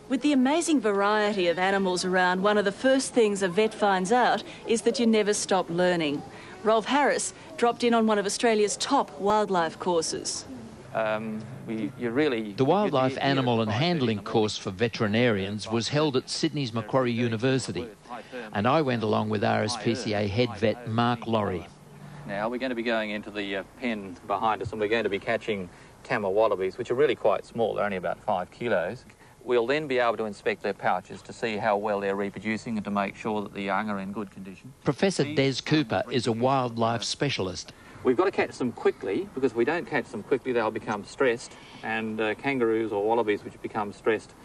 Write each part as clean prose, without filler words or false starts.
With the amazing variety of animals around, one of the first things a vet finds out is that you never stop learning. Rolf Harris dropped in on one of Australia's top wildlife courses. The Wildlife Animal and Handling course for veterinarians was held at Sydney's Maquarie University, and I went along with RSPCA head vet Mark Laurie. Now we're going to be going into the pen behind us, and we're going to be catching tammar wallabies, which are really quite small. They're only about 5 kilos. We'll then be able to inspect their pouches to see how well they're reproducing and to make sure that the young are in good condition. Professor Des Cooper is a wildlife specialist. We've got to catch them quickly, because if we don't catch them quickly, they'll become stressed, and kangaroos or wallabies which become stressed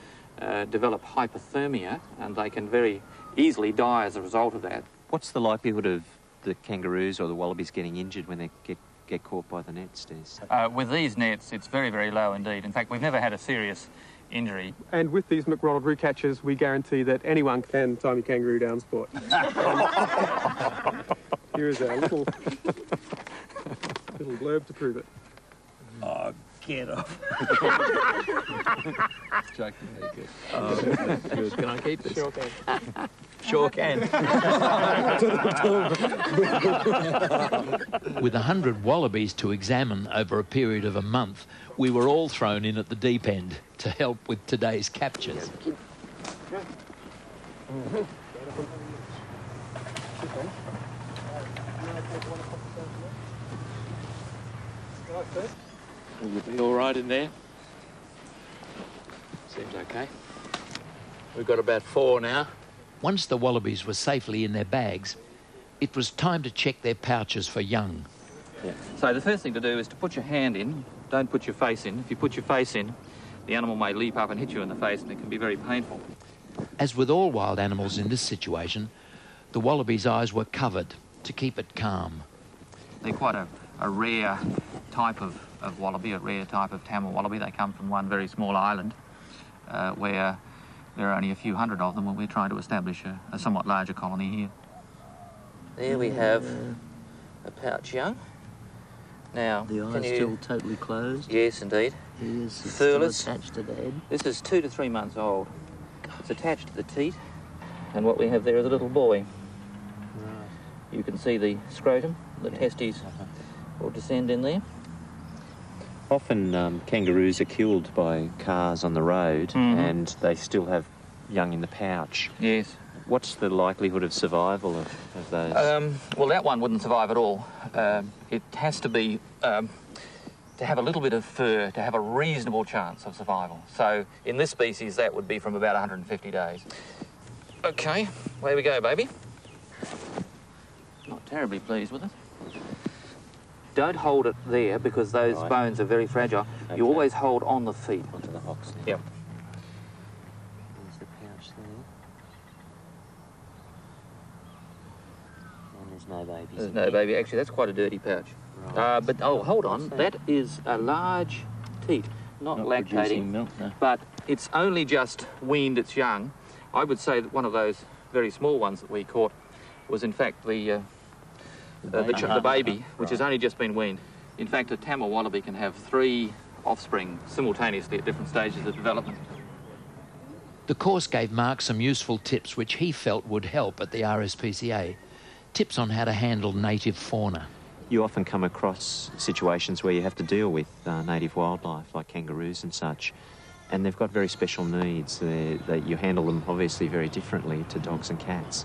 develop hypothermia, and they can very easily die as a result of that. What's the likelihood of the kangaroos or the wallabies getting injured when they get caught by the nets, Des? With these nets, it's very, very low indeed. In fact, we've never had a serious injury. And with these McRonald catches, we guarantee that anyone can time a kangaroo down sport. Here is our little blurb to prove it. Oh, get off. Joking, very good. Oh, that's good. Can I keep this? Sure can. Sure can. With 100 wallabies to examine over a period of a month, we were all thrown in at the deep end to help with today's captures. Will you be all right in there? Seems okay. We've got about 4 now. Once the wallabies were safely in their bags, it was time to check their pouches for young. Yeah. So the first thing to do is to put your hand in. Don't put your face in. If you put your face in, the animal may leap up and hit you in the face, and it can be very painful. As with all wild animals in this situation, the wallaby's eyes were covered to keep it calm. They're quite a rare type of wallaby, a rare type of tammar wallaby. They come from one very small island where there are only a few hundred of them, and we're trying to establish a somewhat larger colony here. There we have a pouch young. Now, The eyes still totally closed. Yes, indeed. He is Furless. still attached to the head. This is 2 to 3 months old. It's attached to the teat, and what we have there is a little boy. Right. You can see the scrotum, the testes will descend in there. Often kangaroos are killed by cars on the road, and they still have young in the pouch. Yes. What's the likelihood of survival of those? Well, that one wouldn't survive at all. It has to be to have a little bit of fur to have a reasonable chance of survival. So in this species, that would be from about 150 days. Okay, away we go, baby. Not terribly pleased with it. Don't hold it there, because those bones are very fragile. Okay. You always hold on the feet. Onto the hocks now. Yep. There's the pouch there. And there's no babies. There's no baby. Actually, that's quite a dirty pouch. Right. But, oh, hold on. That is a large teat. Not lactating, milk, no. but it's only just weaned its young. I would say that one of those very small ones that we caught was, in fact, the baby, which has only just been weaned. In fact, a tammar wallaby can have 3 offspring simultaneously at different stages of development. The course gave Mark some useful tips which he felt would help at the RSPCA. Tips on how to handle native fauna. You often come across situations where you have to deal with native wildlife like kangaroos and such, and they've got very special needs. You handle them obviously very differently to dogs and cats.